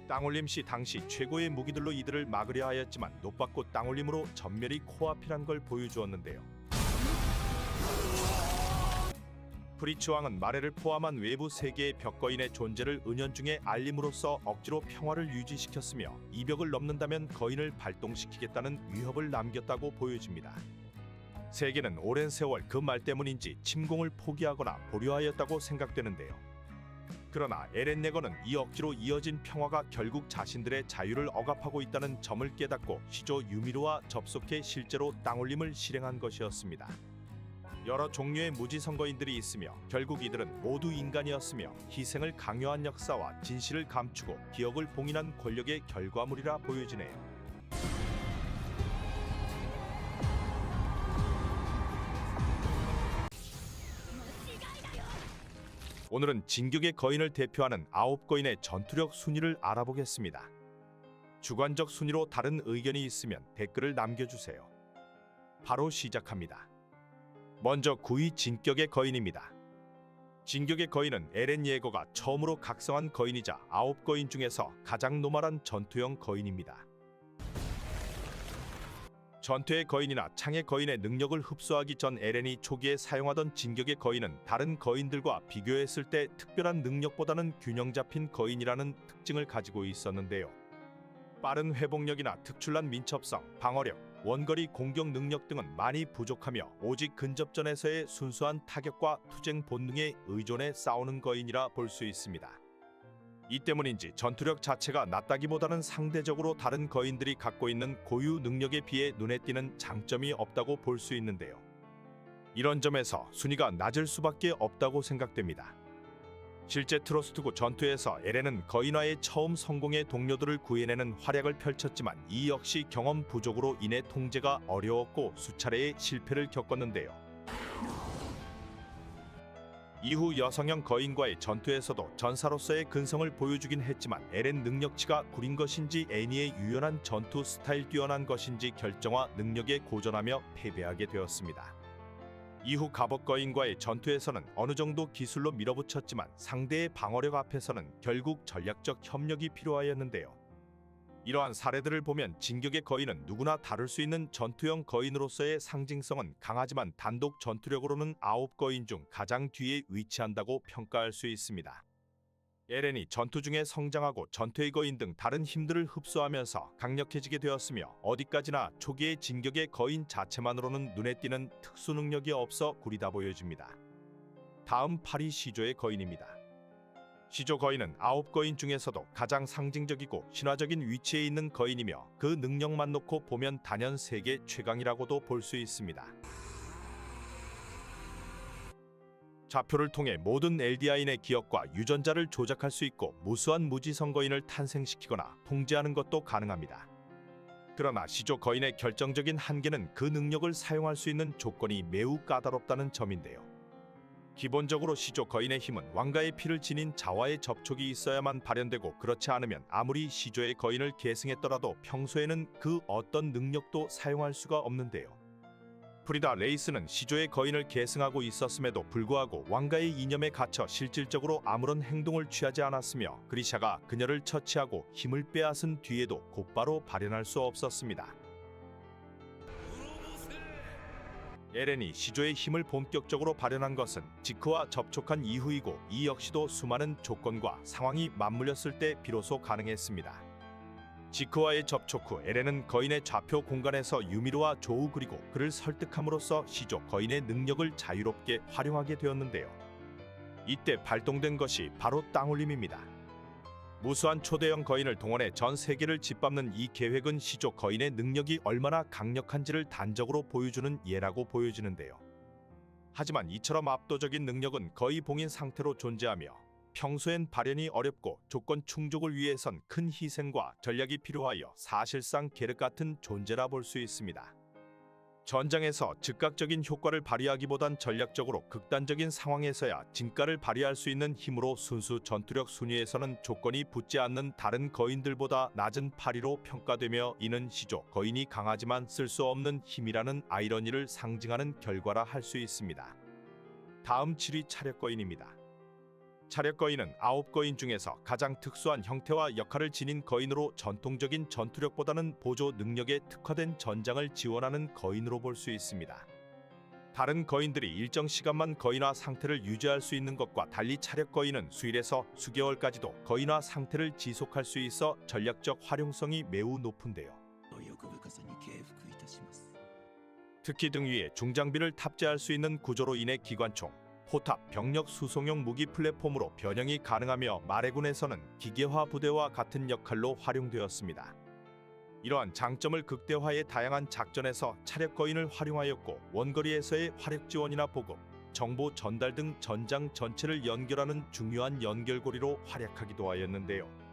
땅올림 시 당시 최고의 무기들로 이들을 막으려 하였지만 노받고 땅올림으로 전멸이 코앞이란 걸 보여주었는데요. 프리츠 왕은 마레를 포함한 외부 세계의 벽거인의 존재를 은연중에 알림으로써 억지로 평화를 유지시켰으며 이 벽을 넘는다면 거인을 발동시키겠다는 위협을 남겼다고 보여집니다. 세계는 오랜 세월 그 말 때문인지 침공을 포기하거나 보류하였다고 생각되는데요. 그러나 에렌 예거는 이 억지로 이어진 평화가 결국 자신들의 자유를 억압하고 있다는 점을 깨닫고 시조 유미르와 접속해 실제로 땅올림을 실행한 것이었습니다. 여러 종류의 무지 선거인들이 있으며 결국 이들은 모두 인간이었으며 희생을 강요한 역사와 진실을 감추고 기억을 봉인한 권력의 결과물이라 보여지네요. 오늘은 진격의 거인을 대표하는 9거인의 전투력 순위를 알아보겠습니다. 주관적 순위로 다른 의견이 있으면 댓글을 남겨주세요. 바로 시작합니다. 먼저 9위 진격의 거인입니다. 진격의 거인은 에렌 예거가 처음으로 각성한 거인이자 9거인 중에서 가장 노멀한 전투형 거인입니다. 전투의 거인이나 창의 거인의 능력을 흡수하기 전 에렌이 초기에 사용하던 진격의 거인은 다른 거인들과 비교했을 때 특별한 능력보다는 균형 잡힌 거인이라는 특징을 가지고 있었는데요. 빠른 회복력이나 특출난 민첩성, 방어력, 원거리 공격 능력 등은 많이 부족하며 오직 근접전에서의 순수한 타격과 투쟁 본능에 의존해 싸우는 거인이라 볼 수 있습니다. 이 때문인지 전투력 자체가 낮다기보다는 상대적으로 다른 거인들이 갖고 있는 고유 능력에 비해 눈에 띄는 장점이 없다고 볼 수 있는데요. 이런 점에서 순위가 낮을 수밖에 없다고 생각됩니다. 실제 트로스트구 전투에서 에렌은 거인화의 처음 성공의 동료들을 구해내는 활약을 펼쳤지만 이 역시 경험 부족으로 인해 통제가 어려웠고 수차례의 실패를 겪었는데요. 이후 여성형 거인과의 전투에서도 전사로서의 근성을 보여주긴 했지만 에렌 능력치가 구린 것인지 애니의 유연한 전투 스타일 뛰어난 것인지 결정화 능력에 고전하며 패배하게 되었습니다. 이후 갑옷 거인과의 전투에서는 어느 정도 기술로 밀어붙였지만 상대의 방어력 앞에서는 결국 전략적 협력이 필요하였는데요. 이러한 사례들을 보면 진격의 거인은 누구나 다룰 수 있는 전투형 거인으로서의 상징성은 강하지만 단독 전투력으로는 9거인 중 가장 뒤에 위치한다고 평가할 수 있습니다. 에렌이 전투 중에 성장하고 전투의 거인 등 다른 힘들을 흡수하면서 강력해지게 되었으며 어디까지나 초기의 진격의 거인 자체만으로는 눈에 띄는 특수 능력이 없어 구리다 보여집니다. 다음 8위 시조의 거인입니다. 시조 거인은 9거인 중에서도 가장 상징적이고 신화적인 위치에 있는 거인이며 그 능력만 놓고 보면 단연 세계 최강이라고도 볼 수 있습니다. 좌표를 통해 모든 엘디아인의 기억과 유전자를 조작할 수 있고 무수한 무지 선거인을 탄생시키거나 통제하는 것도 가능합니다. 그러나 시조 거인의 결정적인 한계는 그 능력을 사용할 수 있는 조건이 매우 까다롭다는 점인데요. 기본적으로 시조 거인의 힘은 왕가의 피를 지닌 자와의 접촉이 있어야만 발현되고 그렇지 않으면 아무리 시조의 거인을 계승했더라도 평소에는 그 어떤 능력도 사용할 수가 없는데요. 프리다 레이스는 시조의 거인을 계승하고 있었음에도 불구하고 왕가의 이념에 갇혀 실질적으로 아무런 행동을 취하지 않았으며 그리샤가 그녀를 처치하고 힘을 빼앗은 뒤에도 곧바로 발현할 수 없었습니다. 에렌이 시조의 힘을 본격적으로 발현한 것은 지크와 접촉한 이후이고 이 역시도 수많은 조건과 상황이 맞물렸을 때 비로소 가능했습니다. 지크와의 접촉 후 에렌은 거인의 좌표 공간에서 유미르와 조우 그리고 그를 설득함으로써 시조 거인의 능력을 자유롭게 활용하게 되었는데요. 이때 발동된 것이 바로 땅올림입니다. 무수한 초대형 거인을 동원해 전 세계를 짓밟는 이 계획은 시조 거인의 능력이 얼마나 강력한지를 단적으로 보여주는 예라고 보여지는데요. 하지만 이처럼 압도적인 능력은 거의 봉인 상태로 존재하며 평소엔 발현이 어렵고 조건 충족을 위해선 큰 희생과 전략이 필요하여 사실상 계륵 같은 존재라 볼 수 있습니다. 전장에서 즉각적인 효과를 발휘하기보단 전략적으로 극단적인 상황에서야 진가를 발휘할 수 있는 힘으로 순수 전투력 순위에서는 조건이 붙지 않는 다른 거인들보다 낮은 8위로 평가되며 이는 시조 거인이 강하지만 쓸 수 없는 힘이라는 아이러니를 상징하는 결과라 할 수 있습니다. 다음 7위 차력거인입니다. 차력거인은 9거인 중에서 가장 특수한 형태와 역할을 지닌 거인으로 전통적인 전투력보다는 보조 능력에 특화된 전장을 지원하는 거인으로 볼 수 있습니다. 다른 거인들이 일정 시간만 거인화 상태를 유지할 수 있는 것과 달리 차력거인은 수일에서 수개월까지도 거인화 상태를 지속할 수 있어 전략적 활용성이 매우 높은데요. 특히 등 위에 중장비를 탑재할 수 있는 구조로 인해 기관총, 포탑, 병력 수송용 무기 플랫폼으로 변형이 가능하며 마레군에서는 기계화 부대와 같은 역할로 활용되었습니다. 이러한 장점을 극대화해 다양한 작전에서 차력거인을 활용하였고 원거리에서의 화력 지원이나 보급, 정보 전달 등 전장 전체를 연결하는 중요한 연결고리로 활약하기도 하였는데요.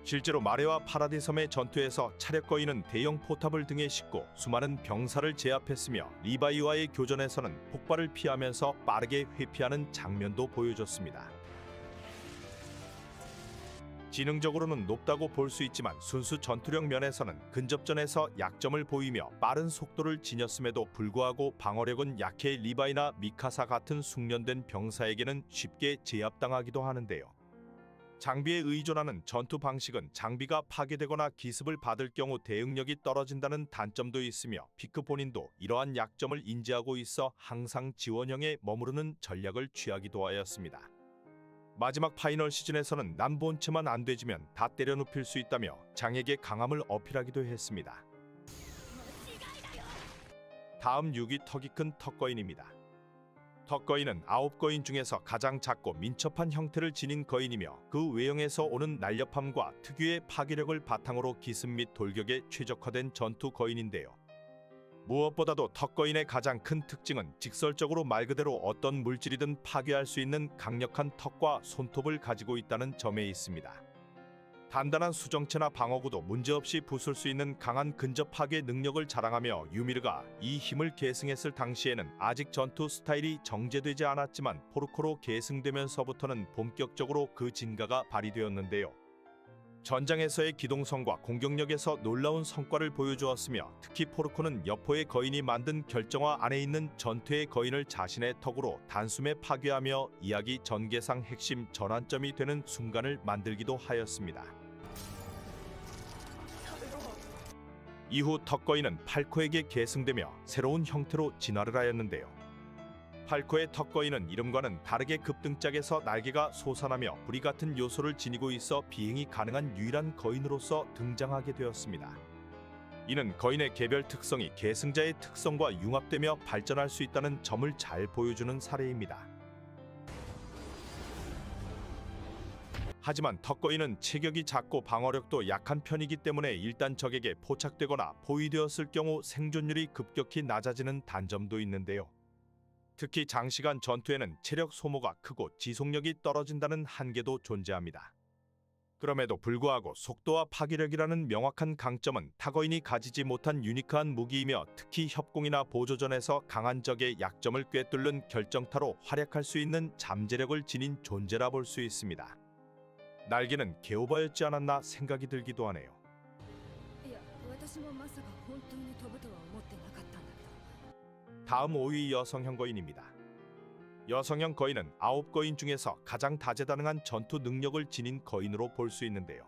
실제로 마레와 파라디섬의 전투에서 차력거인은 대형 포탑을 등에 싣고 수많은 병사를 제압했으며 리바이와의 교전에서는 폭발을 피하면서 빠르게 회피하는 장면도 보여줬습니다. 지능적으로는 높다고 볼 수 있지만 순수 전투력 면에서는 근접전에서 약점을 보이며 빠른 속도를 지녔음에도 불구하고 방어력은 약해 리바이나 미카사 같은 숙련된 병사에게는 쉽게 제압당하기도 하는데요. 장비에 의존하는 전투 방식은 장비가 파괴되거나 기습을 받을 경우 대응력이 떨어진다는 단점도 있으며 피크 본인도 이러한 약점을 인지하고 있어 항상 지원형에 머무르는 전략을 취하기도 하였습니다. 마지막 파이널 시즌에서는 난 본체만 안 되지면 다 때려 눕힐 수 있다며 장에게 강함을 어필하기도 했습니다. 다음 6위 턱이 큰 턱거인입니다. 턱거인은 9거인 중에서 가장 작고 민첩한 형태를 지닌 거인이며 그 외형에서 오는 날렵함과 특유의 파괴력을 바탕으로 기습 및 돌격에 최적화된 전투 거인인데요. 무엇보다도 턱거인의 가장 큰 특징은 직설적으로 말 그대로 어떤 물질이든 파괴할 수 있는 강력한 턱과 손톱을 가지고 있다는 점에 있습니다. 단단한 수정체나 방어구도 문제없이 부술 수 있는 강한 근접 파괴 능력을 자랑하며 유미르가 이 힘을 계승했을 당시에는 아직 전투 스타일이 정제되지 않았지만 포르코로 계승되면서부터는 본격적으로 그 진가가 발휘되었는데요. 전장에서의 기동성과 공격력에서 놀라운 성과를 보여주었으며 특히 포르코는 여포의 거인이 만든 결정화 안에 있는 전투의 거인을 자신의 턱으로 단숨에 파괴하며 이야기 전개상 핵심 전환점이 되는 순간을 만들기도 하였습니다. 이후 턱거인은 팔코에게 계승되며 새로운 형태로 진화를 하였는데요. 팔코의 턱거인은 이름과는 다르게 급등짝에서 날개가 솟아나며 부리 같은 요소를 지니고 있어 비행이 가능한 유일한 거인으로서 등장하게 되었습니다. 이는 거인의 개별 특성이 계승자의 특성과 융합되며 발전할 수 있다는 점을 잘 보여주는 사례입니다. 하지만 턱거인은 체격이 작고 방어력도 약한 편이기 때문에 일단 적에게 포착되거나 포위되었을 경우 생존율이 급격히 낮아지는 단점도 있는데요. 특히 장시간 전투에는 체력 소모가 크고 지속력이 떨어진다는 한계도 존재합니다. 그럼에도 불구하고 속도와 파괴력이라는 명확한 강점은 타거인이 가지지 못한 유니크한 무기이며 특히 협공이나 보조전에서 강한 적의 약점을 꿰뚫는 결정타로 활약할 수 있는 잠재력을 지닌 존재라 볼 수 있습니다. 날개는 개오바였지 않았나 생각이 들기도 하네요. 다음 5위 여성형 거인입니다. 여성형 거인은 9거인 중에서 가장 다재다능한 전투 능력을 지닌 거인으로 볼 수 있는데요.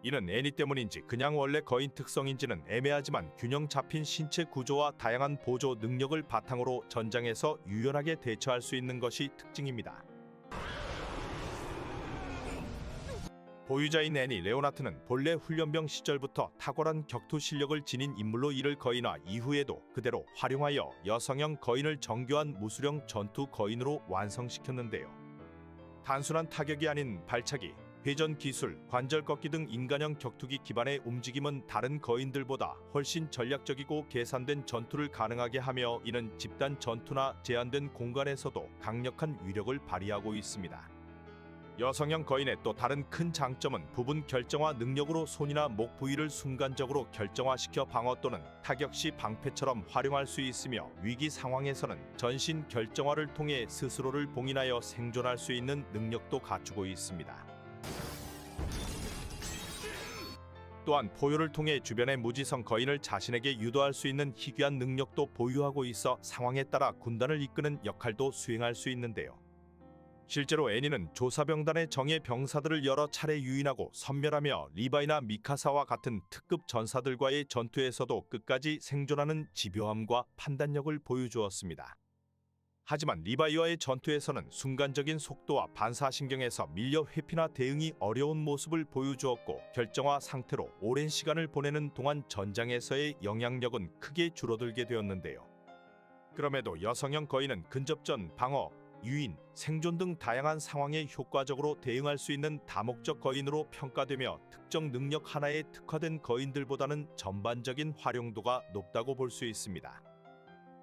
이는 애니 때문인지 그냥 원래 거인 특성인지는 애매하지만 균형 잡힌 신체 구조와 다양한 보조 능력을 바탕으로 전장에서 유연하게 대처할 수 있는 것이 특징입니다. 보유자인 애니 레오나트는 본래 훈련병 시절부터 탁월한 격투 실력을 지닌 인물로 이를 거인화 이후에도 그대로 활용하여 여성형 거인을 정교한 무수령 전투 거인으로 완성시켰는데요. 단순한 타격이 아닌 발차기, 회전 기술, 관절 꺾기 등 인간형 격투기 기반의 움직임은 다른 거인들보다 훨씬 전략적이고 계산된 전투를 가능하게 하며 이는 집단 전투나 제한된 공간에서도 강력한 위력을 발휘하고 있습니다. 여성형 거인의 또 다른 큰 장점은 부분 결정화 능력으로 손이나 목 부위를 순간적으로 결정화시켜 방어 또는 타격 시 방패처럼 활용할 수 있으며 위기 상황에서는 전신 결정화를 통해 스스로를 봉인하여 생존할 수 있는 능력도 갖추고 있습니다. 또한 포효를 통해 주변의 무지성 거인을 자신에게 유도할 수 있는 희귀한 능력도 보유하고 있어 상황에 따라 군단을 이끄는 역할도 수행할 수 있는데요. 실제로 애니는 조사병단의 정예 병사들을 여러 차례 유인하고 섬멸하며 리바이나 미카사와 같은 특급 전사들과의 전투에서도 끝까지 생존하는 집요함과 판단력을 보여주었습니다. 하지만 리바이와의 전투에서는 순간적인 속도와 반사신경에서 밀려 회피나 대응이 어려운 모습을 보여주었고 결정화 상태로 오랜 시간을 보내는 동안 전장에서의 영향력은 크게 줄어들게 되었는데요. 그럼에도 여성형 거인은 근접전, 방어, 유인, 생존 등 다양한 상황에 효과적으로 대응할 수 있는 다목적 거인으로 평가되며 특정 능력 하나에 특화된 거인들보다는 전반적인 활용도가 높다고 볼 수 있습니다.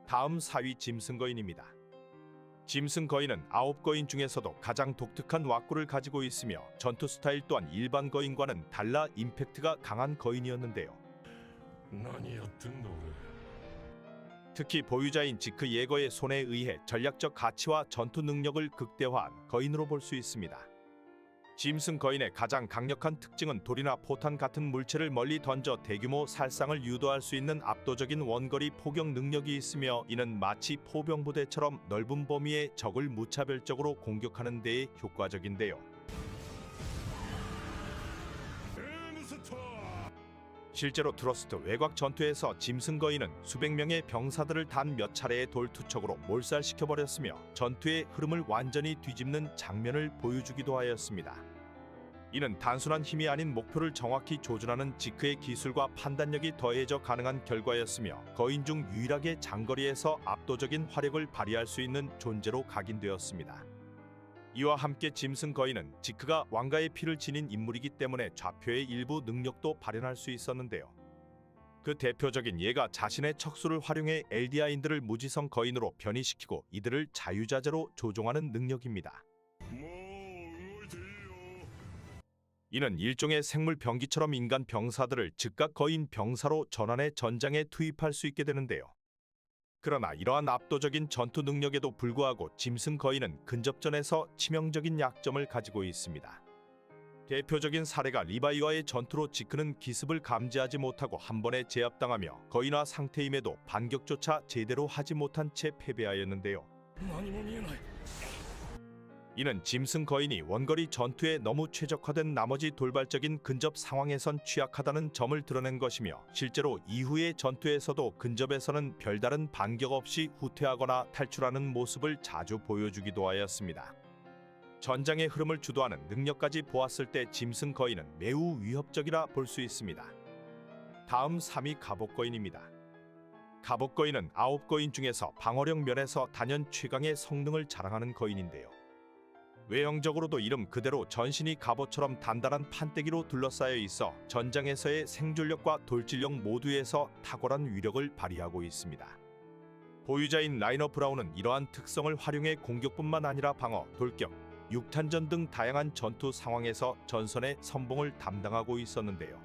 다음 4위 짐승 거인입니다. 짐승 거인은 9거인 중에서도 가장 독특한 왁구를 가지고 있으며 전투 스타일 또한 일반 거인과는 달라 임팩트가 강한 거인이었는데요. 특히 보유자인 지크 예거의 손에 의해 전략적 가치와 전투 능력을 극대화한 거인으로 볼 수 있습니다. 짐승 거인의 가장 강력한 특징은 돌이나 포탄 같은 물체를 멀리 던져 대규모 살상을 유도할 수 있는 압도적인 원거리 포격 능력이 있으며 이는 마치 포병부대처럼 넓은 범위의 적을 무차별적으로 공격하는 데에 효과적인데요. 실제로 트러스트 외곽 전투에서 짐승 거인은 수백 명의 병사들을 단 몇 차례의 돌투척으로 몰살시켜버렸으며 전투의 흐름을 완전히 뒤집는 장면을 보여주기도 하였습니다. 이는 단순한 힘이 아닌 목표를 정확히 조준하는 지크의 기술과 판단력이 더해져 가능한 결과였으며 거인 중 유일하게 장거리에서 압도적인 화력을 발휘할 수 있는 존재로 각인되었습니다. 이와 함께 짐승 거인은 지크가 왕가의 피를 지닌 인물이기 때문에 좌표의 일부 능력도 발현할 수 있었는데요. 그 대표적인 예가 자신의 척수를 활용해 엘디아인들을 무지성 거인으로 변이시키고 이들을 자유자재로 조종하는 능력입니다. 이는 일종의 생물 병기처럼 인간 병사들을 즉각 거인 병사로 전환해 전장에 투입할 수 있게 되는데요. 그러나 이러한 압도적인 전투 능력에도 불구하고 짐승 거인은 근접전에서 치명적인 약점을 가지고 있습니다. 대표적인 사례가 리바이와의 전투로 지크는 기습을 감지하지 못하고 한 번에 제압당하며 거인화 상태임에도 반격조차 제대로 하지 못한 채 패배하였는데요. 이는 짐승 거인이 원거리 전투에 너무 최적화된 나머지 돌발적인 근접 상황에선 취약하다는 점을 드러낸 것이며 실제로 이후의 전투에서도 근접에서는 별다른 반격 없이 후퇴하거나 탈출하는 모습을 자주 보여주기도 하였습니다. 전장의 흐름을 주도하는 능력까지 보았을 때 짐승 거인은 매우 위협적이라 볼 수 있습니다. 다음 3위 갑옷 거인입니다. 갑옷 거인은 9거인 중에서 방어력 면에서 단연 최강의 성능을 자랑하는 거인인데요. 외형적으로도 이름 그대로 전신이 갑옷처럼 단단한 판때기로 둘러싸여 있어 전장에서의 생존력과 돌진력 모두에서 탁월한 위력을 발휘하고 있습니다. 보유자인 라이너 브라운은 이러한 특성을 활용해 공격뿐만 아니라 방어, 돌격, 육탄전 등 다양한 전투 상황에서 전선의 선봉을 담당하고 있었는데요.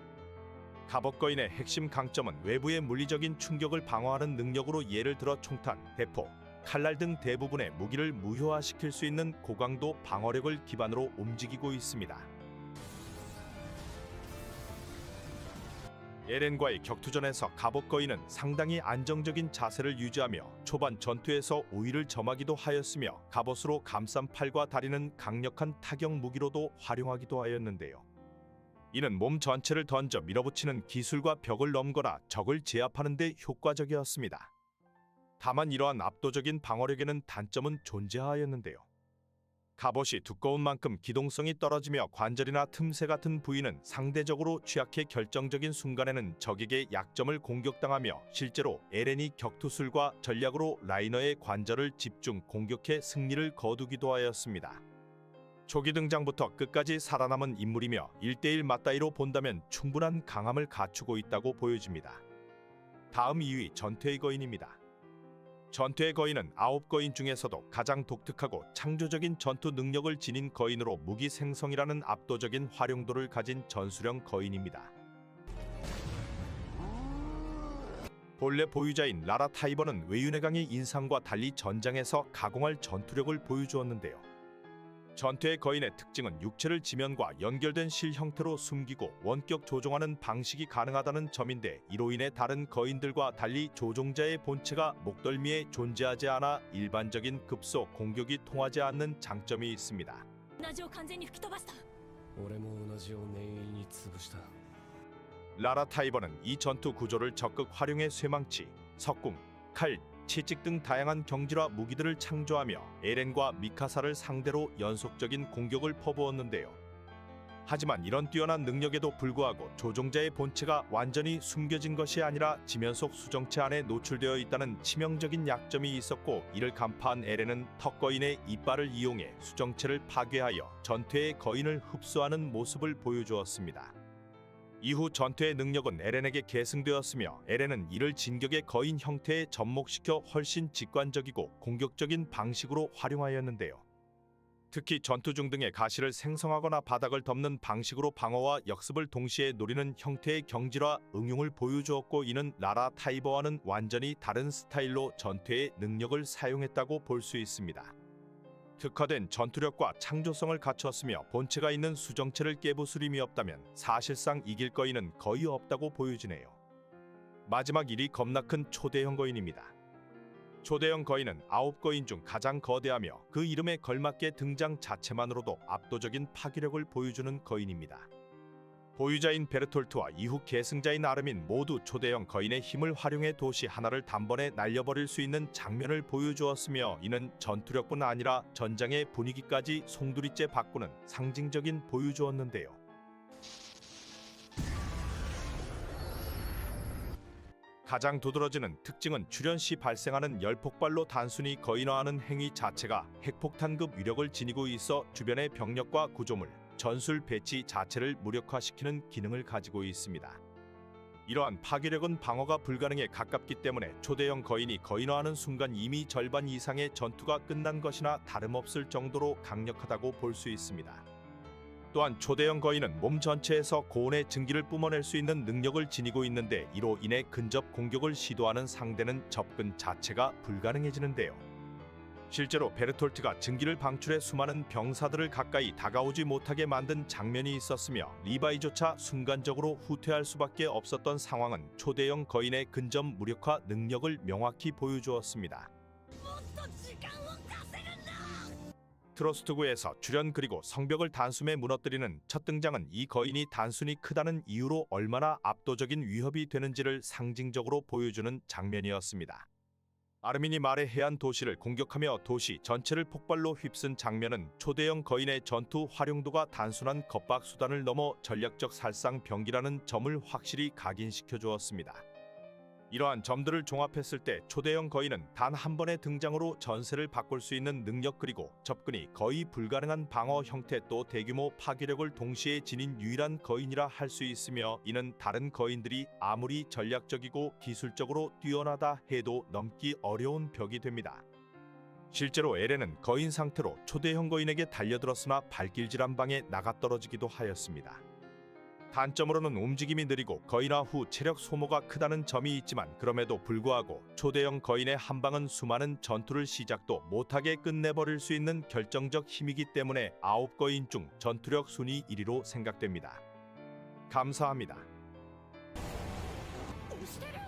갑옷 거인의 핵심 강점은 외부의 물리적인 충격을 방어하는 능력으로 예를 들어 총탄, 대포, 칼날 등 대부분의 무기를 무효화시킬 수 있는 고강도 방어력을 기반으로 움직이고 있습니다. 에렌과의 격투전에서 갑옷 거인은 상당히 안정적인 자세를 유지하며 초반 전투에서 우위를 점하기도 하였으며 갑옷으로 감싼 팔과 다리는 강력한 타격 무기로도 활용하기도 하였는데요. 이는 몸 전체를 던져 밀어붙이는 기술과 벽을 넘거나 적을 제압하는 데 효과적이었습니다. 다만 이러한 압도적인 방어력에는 단점은 존재하였는데요. 갑옷이 두꺼운 만큼 기동성이 떨어지며 관절이나 틈새 같은 부위는 상대적으로 취약해 결정적인 순간에는 적에게 약점을 공격당하며 실제로 에렌이 격투술과 전략으로 라이너의 관절을 집중 공격해 승리를 거두기도 하였습니다. 초기 등장부터 끝까지 살아남은 인물이며 1대1 맞다이로 본다면 충분한 강함을 갖추고 있다고 보여집니다. 다음 2위 전투의 거인입니다. 전투의 거인은 9거인 중에서도 가장 독특하고 창조적인 전투 능력을 지닌 거인으로 무기 생성이라는 압도적인 활용도를 가진 전술형 거인입니다. 본래 보유자인 라라 타이버는 외윤의 강의 인상과 달리 전장에서 가공할 전투력을 보여주었는데요. 전투의 거인의 특징은 육체를 지면과 연결된 실 형태로 숨기고 원격 조종하는 방식이 가능하다는 점인데, 이로 인해 다른 거인들과 달리 조종자의 본체가 목덜미에 존재하지 않아 일반적인 급소 공격이 통하지 않는 장점이 있습니다. 同じを完全に吹き飛ばした。俺も同じを念入りに潰した。 라라 타이버는 이 전투 구조를 적극 활용해 쇠망치, 석궁, 칼, 채찍 등 다양한 경질화 무기들을 창조하며 에렌과 미카사를 상대로 연속적인 공격을 퍼부었는데요. 하지만 이런 뛰어난 능력에도 불구하고 조종자의 본체가 완전히 숨겨진 것이 아니라 지면 속 수정체 안에 노출되어 있다는 치명적인 약점이 있었고, 이를 간파한 에렌은 턱거인의 이빨을 이용해 수정체를 파괴하여 전투의 거인을 흡수하는 모습을 보여주었습니다. 이후 전투의 능력은 에렌에게 계승되었으며, 에렌은 이를 진격의 거인 형태에 접목시켜 훨씬 직관적이고 공격적인 방식으로 활용하였는데요. 특히 전투 중 등의 가시를 생성하거나 바닥을 덮는 방식으로 방어와 역습을 동시에 노리는 형태의 경질화 응용을 보여주었고, 이는 라라 타이버와는 완전히 다른 스타일로 전투의 능력을 사용했다고 볼 수 있습니다. 특화된 전투력과 창조성을 갖췄으며 본체가 있는 수정체를 깨부수림이 없다면 사실상 이길 거인은 거의 없다고 보여지네요. 마지막 1위 겁나 큰 초대형 거인입니다. 초대형 거인은 9거인 중 가장 거대하며 그 이름에 걸맞게 등장 자체만으로도 압도적인 파괴력을 보여주는 거인입니다. 보유자인 베르톨트와 이후 계승자인 아르민 모두 초대형 거인의 힘을 활용해 도시 하나를 단번에 날려버릴 수 있는 장면을 보여주었으며, 이는 전투력뿐 아니라 전장의 분위기까지 송두리째 바꾸는 상징적인 보여주었는데요. 가장 두드러지는 특징은 출현 시 발생하는 열폭발로 단순히 거인화하는 행위 자체가 핵폭탄급 위력을 지니고 있어 주변의 병력과 구조물, 전술 배치 자체를 무력화시키는 기능을 가지고 있습니다. 이러한 파괴력은 방어가 불가능에 가깝기 때문에 초대형 거인이 거인화하는 순간 이미 절반 이상의 전투가 끝난 것이나 다름없을 정도로 강력하다고 볼 수 있습니다. 또한 초대형 거인은 몸 전체에서 고온의 증기를 뿜어낼 수 있는 능력을 지니고 있는데, 이로 인해 근접 공격을 시도하는 상대는 접근 자체가 불가능해지는데요. 실제로 베르톨트가 증기를 방출해 수많은 병사들을 가까이 다가오지 못하게 만든 장면이 있었으며, 리바이조차 순간적으로 후퇴할 수밖에 없었던 상황은 초대형 거인의 근접 무력화 능력을 명확히 보여주었습니다. もっと時間を稼ぐんだ。 트로스트구에서 출현 그리고 성벽을 단숨에 무너뜨리는 첫 등장은 이 거인이 단순히 크다는 이유로 얼마나 압도적인 위협이 되는지를 상징적으로 보여주는 장면이었습니다. 아르민이 말의 해안 도시를 공격하며 도시 전체를 폭발로 휩쓴 장면은 초대형 거인의 전투 활용도가 단순한 겁박 수단을 넘어 전략적 살상 병기라는 점을 확실히 각인시켜 주었습니다. 이러한 점들을 종합했을 때 초대형 거인은 단 한 번의 등장으로 전세를 바꿀 수 있는 능력, 그리고 접근이 거의 불가능한 방어 형태, 또 대규모 파괴력을 동시에 지닌 유일한 거인이라 할 수 있으며, 이는 다른 거인들이 아무리 전략적이고 기술적으로 뛰어나다 해도 넘기 어려운 벽이 됩니다. 실제로 에렌은 거인 상태로 초대형 거인에게 달려들었으나 발길질 한 방에 나가떨어지기도 하였습니다. 단점으로는 움직임이 느리고 거인화 후 체력 소모가 크다는 점이 있지만, 그럼에도 불구하고 초대형 거인의 한 방은 수많은 전투를 시작도 못하게 끝내버릴 수 있는 결정적 힘이기 때문에 9거인 중 전투력 순위 1위로 생각됩니다. 감사합니다. 押してる。